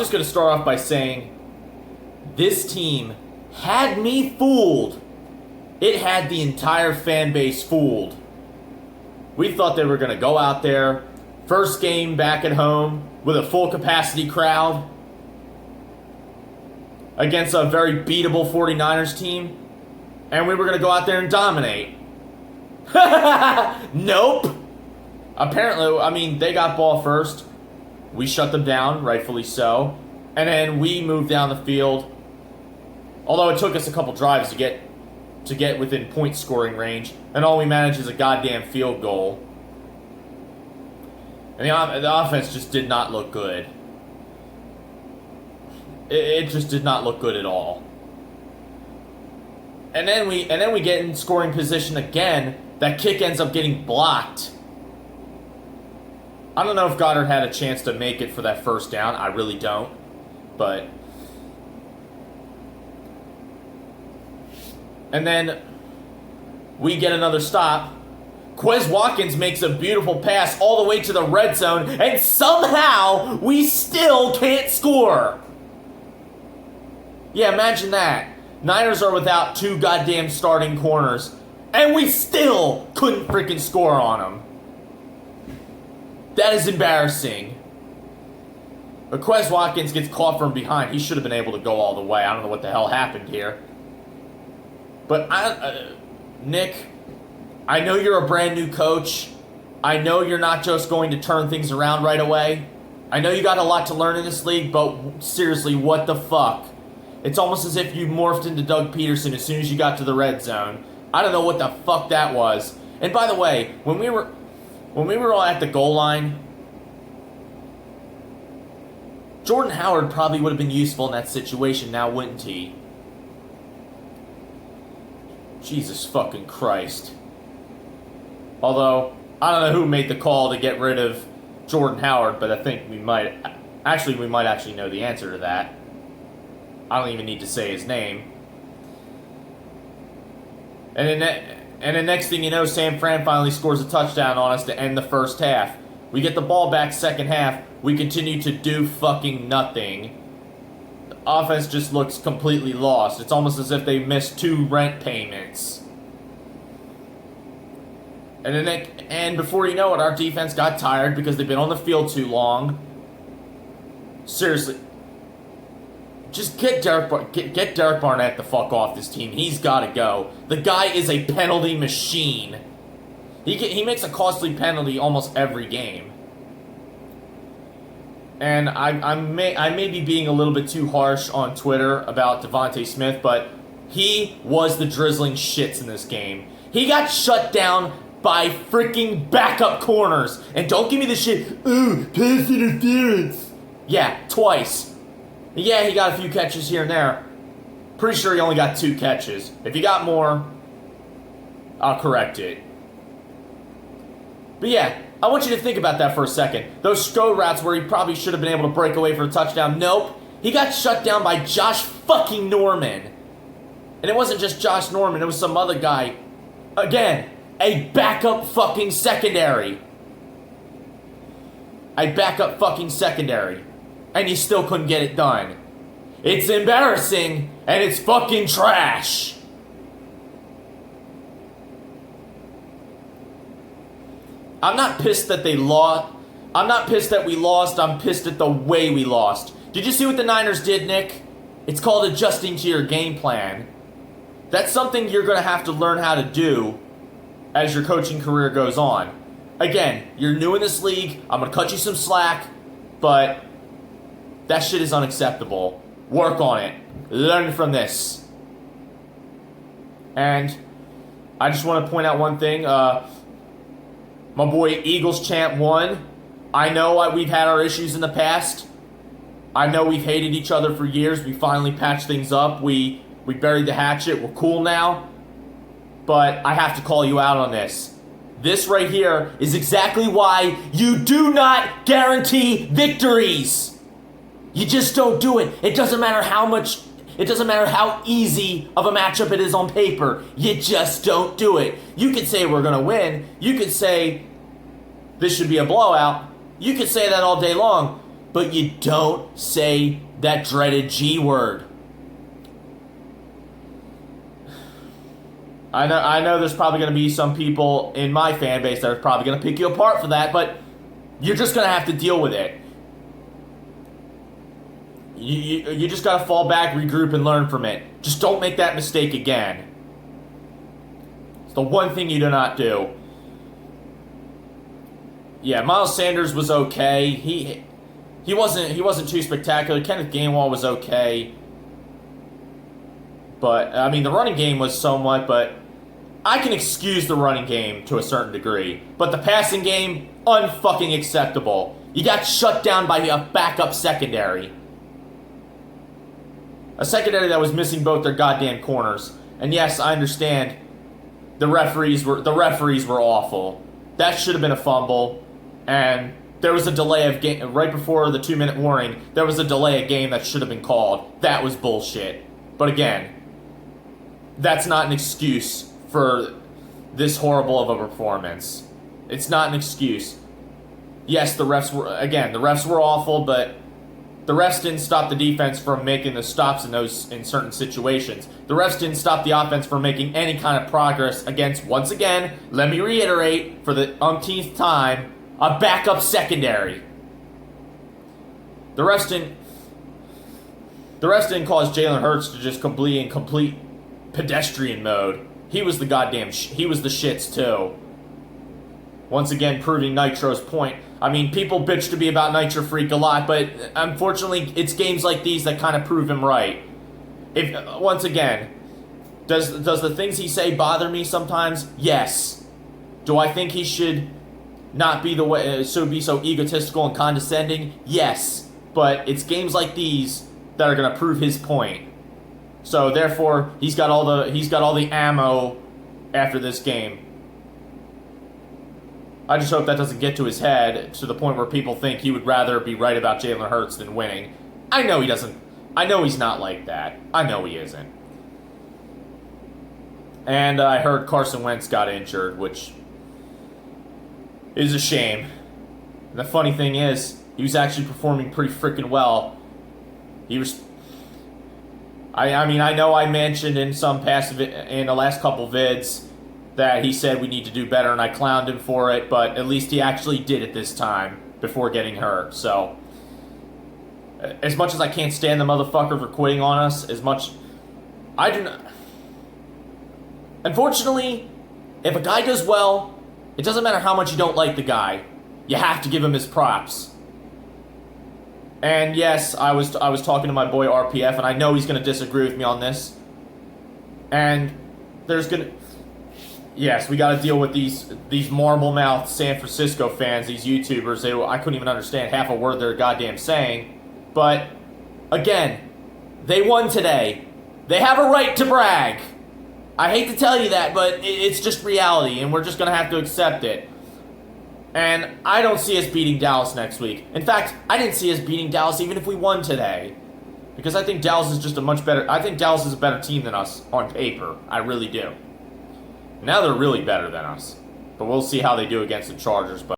just going to start off by saying this team had me fooled. It had the entire fan base fooled. We thought they were going to go out there, first game back at home with a full capacity crowd against a very beatable 49ers team, and we were going to go out there and dominate. Nope. Apparently, they got ball first. We shut them down, rightfully so. And then we moved down the field. Although it took us a couple drives to get within point scoring range, and all we managed is a goddamn field goal. And the offense just did not look good. It just did not look good at all. And then we get in scoring position again. That kick ends up getting blocked. I don't know if Goddard had a chance to make it for that first down. I really don't. But... And then we get another stop. Quez Watkins makes a beautiful pass all the way to the red zone, and somehow we still can't score. Yeah, imagine that. Niners are without 2 goddamn starting corners, and we still couldn't freaking score on them. That is embarrassing. But Quez Watkins gets caught from behind. He should have been able to go all the way. I don't know what the hell happened here. But, Nick, I know you're a brand new coach. I know you're not just going to turn things around right away. I know you got a lot to learn in this league, but seriously, what the fuck? It's almost as if you morphed into Doug Peterson as soon as you got to the red zone. I don't know what the fuck that was. And by the way, when we were all at the goal line, Jordan Howard probably would have been useful in that situation now, wouldn't he? Jesus fucking Christ. Although, I don't know who made the call to get rid of Jordan Howard, but I think we might actually know the answer to that. I don't even need to say his name. And then next thing you know, San Fran finally scores a touchdown on us to end the first half. We get the ball back second half. We continue to do fucking nothing. The offense just looks completely lost. It's almost as if they missed 2 rent payments. And before you know it, our defense got tired because they've been on the field too long. Seriously. Just get Derek Barnett the fuck off this team. He's got to go. The guy is a penalty machine. He makes a costly penalty almost every game. And I may be being a little bit too harsh on Twitter about Devontae Smith, but he was the drizzling shits in this game. He got shut down by freaking backup corners. And don't give me the shit, ooh, pass interference. Yeah, twice. Yeah, he got a few catches here and there. Pretty sure he only got 2 catches. If he got more, I'll correct it. But yeah, I want you to think about that for a second. Those go routes where he probably should have been able to break away for a touchdown. Nope. He got shut down by Josh fucking Norman. And it wasn't just Josh Norman, it was some other guy. Again, a backup fucking secondary. A backup fucking secondary. And you still couldn't get it done. It's embarrassing, and it's fucking trash. I'm not pissed that they lost. I'm not pissed that we lost. I'm pissed at the way we lost. Did you see what the Niners did, Nick? It's called adjusting to your game plan. That's something you're going to have to learn how to do as your coaching career goes on. Again, you're new in this league. I'm going to cut you some slack, but that shit is unacceptable. Work on it. Learn from this. And I just want to point out one thing. My boy Eagles Champ won. I know we've had our issues in the past. I know we've hated each other for years. We finally patched things up. We buried the hatchet. We're cool now. But I have to call you out on this. This right here is exactly why you do not guarantee victories. You just don't do it. It doesn't matter how easy of a matchup it is on paper. You just don't do it. You could say we're going to win. You could say this should be a blowout. You could say that all day long. but you don't say that dreaded G word. I know there's probably going to be some people in my fan base that are probably going to pick you apart for that, but you're just going to have to deal with it. You just got to fall back, regroup, and learn from it. Just don't make that mistake again. It's the one thing you do not do. Yeah, Miles Sanders was okay. He wasn't too spectacular. Kenneth Gainwell was okay. But, I mean, the running game was somewhat, but I can excuse the running game to a certain degree. But the passing game, unfucking acceptable. You got shut down by a backup secondary. A secondary that was missing both their goddamn corners. And yes, I understand the referees were awful. That should have been a fumble. And there was a delay of game right before the 2-minute warning. There was a delay of game that should have been called. That was bullshit. But again, that's not an excuse for this horrible of a performance. It's not an excuse. Yes, the refs were awful, but the refs didn't stop the defense from making the stops in certain situations. The refs didn't stop the offense from making any kind of progress against, once again, let me reiterate for the umpteenth time, a backup secondary. The refs didn't cause Jalen Hurts to just complete pedestrian mode. He was the shits too. Once again, proving Nitro's point. I mean, people bitch to me about Nitro Freak a lot, but unfortunately, it's games like these that kind of prove him right. Once again, does the things he say bother me sometimes? Yes. Do I think he should not be be so egotistical and condescending? Yes. But it's games like these that are gonna prove his point. So therefore, he's got all the ammo after this game. I just hope that doesn't get to his head to the point where people think he would rather be right about Jalen Hurts than winning. I know he doesn't. I know he's not like that. I know he isn't. And I heard Carson Wentz got injured, which is a shame. And the funny thing is, he was actually performing pretty freaking well. He was. I mean, I know I mentioned in the last couple vids that he said we need to do better, and I clowned him for it, but at least he actually did it this time before getting hurt. So, as much as I can't stand the motherfucker for quitting on us, I do not. Unfortunately, if a guy does well, it doesn't matter how much you don't like the guy. You have to give him his props. And yes, I was talking to my boy RPF, and I know he's going to disagree with me on this. And yes, we got to deal with these marble-mouthed San Francisco fans, these YouTubers. I couldn't even understand half a word they're goddamn saying. But, again, they won today. They have a right to brag. I hate to tell you that, but it's just reality, and we're just going to have to accept it. And I don't see us beating Dallas next week. In fact, I didn't see us beating Dallas even if we won today. Because I think Dallas is just I think Dallas is a better team than us on paper. I really do. Now they're really better than us. But we'll see how they do against the Chargers. But